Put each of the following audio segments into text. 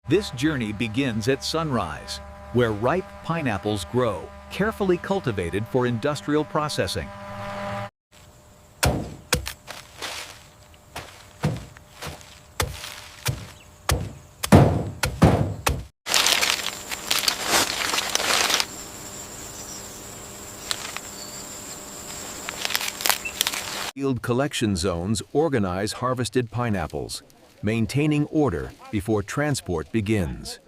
This journey begins at sunrise, where ripe pineapples grow, carefully cultivated for industrial processing. Field collection zones organize harvested pineapples, maintaining order before transport begins.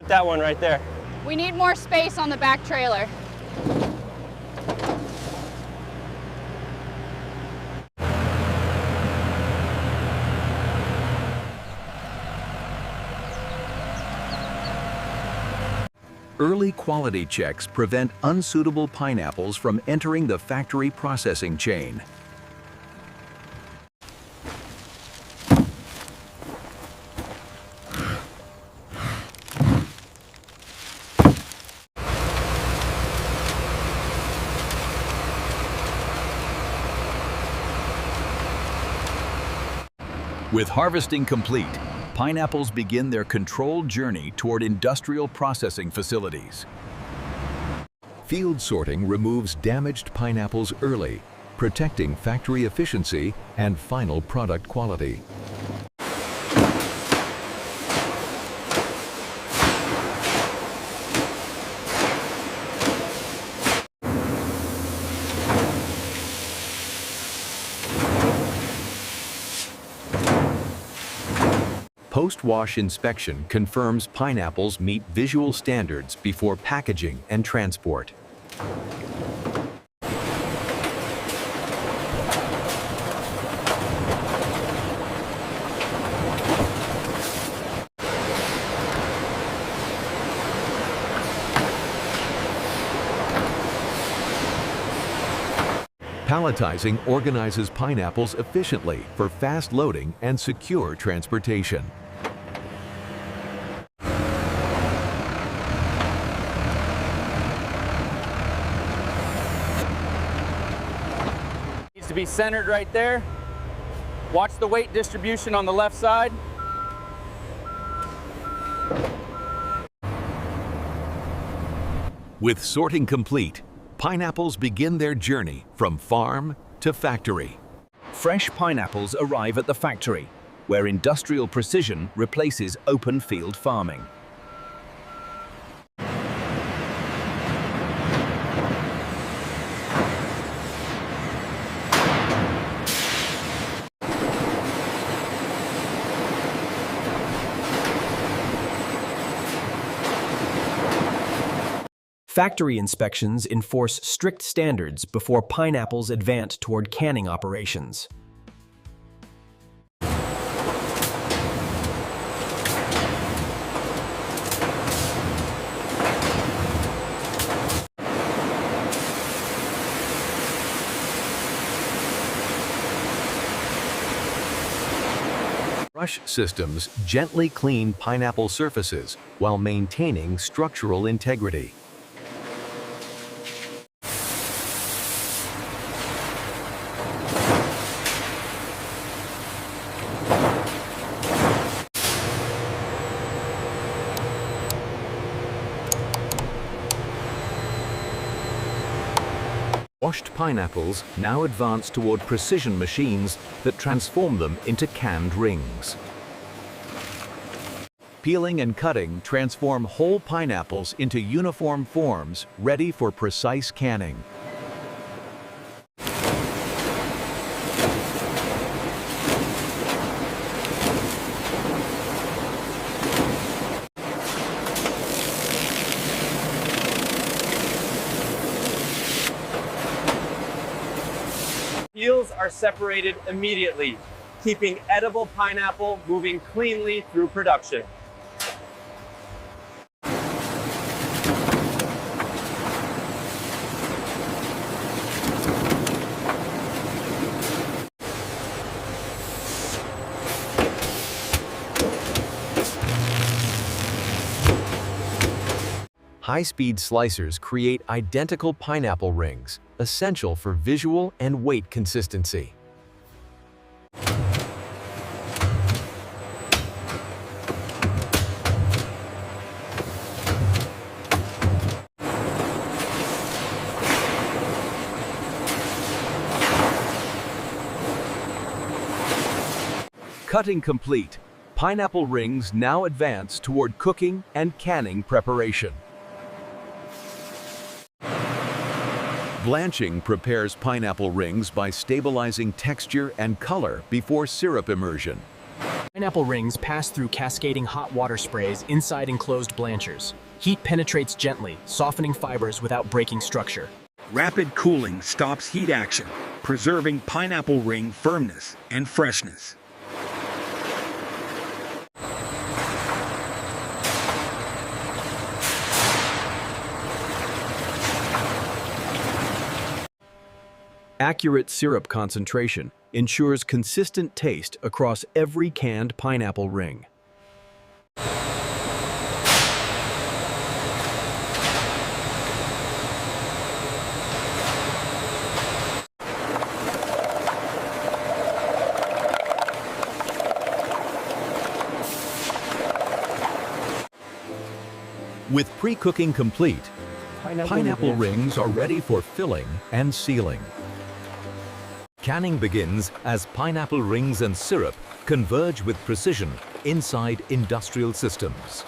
That one right there. We need more space on the back trailer. Early quality checks prevent unsuitable pineapples from entering the factory processing chain. With harvesting complete, pineapples begin their controlled journey toward industrial processing facilities. Field sorting removes damaged pineapples early, protecting factory efficiency and final product quality. Post-wash inspection confirms pineapples meet visual standards before packaging and transport. Palletizing organizes pineapples efficiently for fast loading and secure transportation. Needs to be centered right there. Watch the weight distribution on the left side. With sorting complete, pineapples begin their journey from farm to factory. Fresh pineapples arrive at the factory, where industrial precision replaces open field farming. Factory inspections enforce strict standards before pineapples advance toward canning operations. Brush systems gently clean pineapple surfaces while maintaining structural integrity. Washed pineapples now advance toward precision machines that transform them into canned rings. Peeling and cutting transform whole pineapples into uniform forms ready for precise canning. Peels are separated immediately, keeping edible pineapple moving cleanly through production. High-speed slicers create identical pineapple rings, essential for visual and weight consistency. Cutting complete. Pineapple rings now advance toward cooking and canning preparation. Blanching prepares pineapple rings by stabilizing texture and color before syrup immersion. Pineapple rings pass through cascading hot water sprays inside enclosed blanchers. Heat penetrates gently, softening fibers without breaking structure. Rapid cooling stops heat action, preserving pineapple ring firmness and freshness. Accurate syrup concentration ensures consistent taste across every canned pineapple ring. With pre-cooking complete, pineapple rings are ready for filling and sealing. Canning begins as pineapple rings and syrup converge with precision inside industrial systems.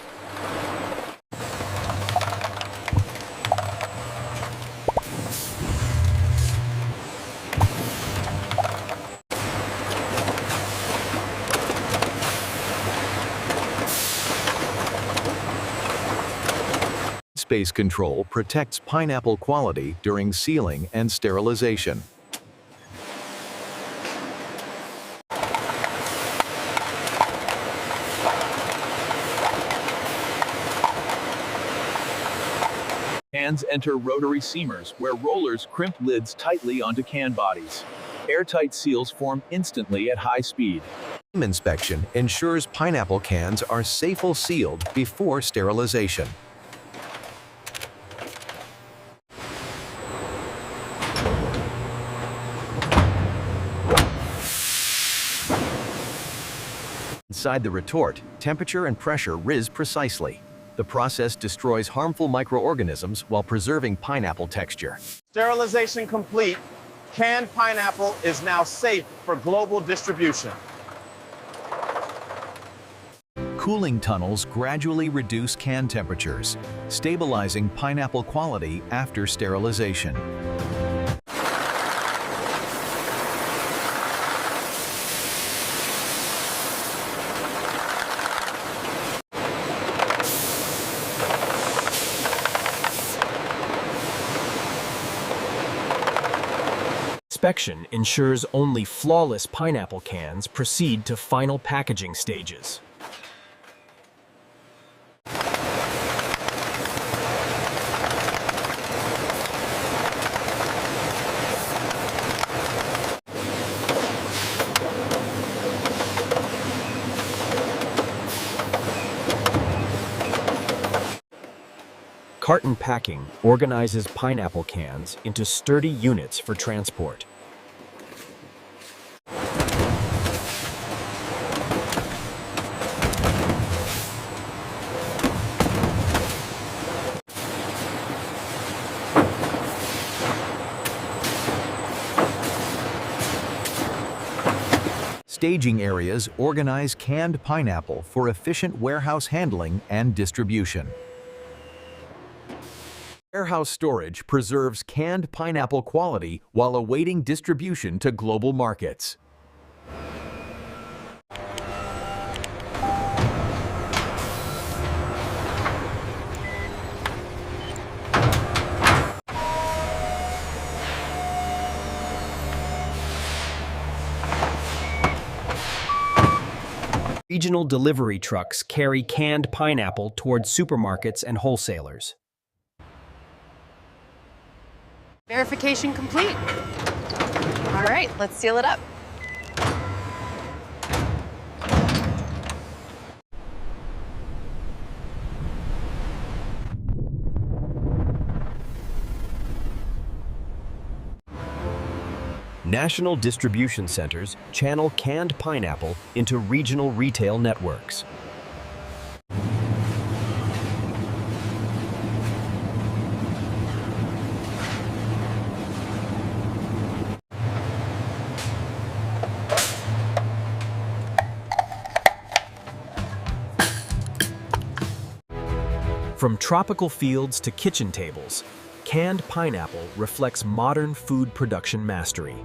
Space control protects pineapple quality during sealing and sterilization. Cans enter rotary seamers, where rollers crimp lids tightly onto can bodies. Airtight seals form instantly at high speed. Inspection ensures pineapple cans are safely sealed before sterilization. Inside the retort, temperature and pressure rise precisely. The process destroys harmful microorganisms while preserving pineapple texture. Sterilization complete. Canned pineapple is now safe for global distribution. Cooling tunnels gradually reduce can temperatures, stabilizing pineapple quality after sterilization. Inspection ensures only flawless pineapple cans proceed to final packaging stages. Carton packing organizes pineapple cans into sturdy units for transport. Staging areas organize canned pineapple for efficient warehouse handling and distribution. Warehouse storage preserves canned pineapple quality while awaiting distribution to global markets. Regional delivery trucks carry canned pineapple towards supermarkets and wholesalers. Verification complete. All right, let's seal it up. National distribution centers channel canned pineapple into regional retail networks. From tropical fields to kitchen tables, canned pineapple reflects modern food production mastery.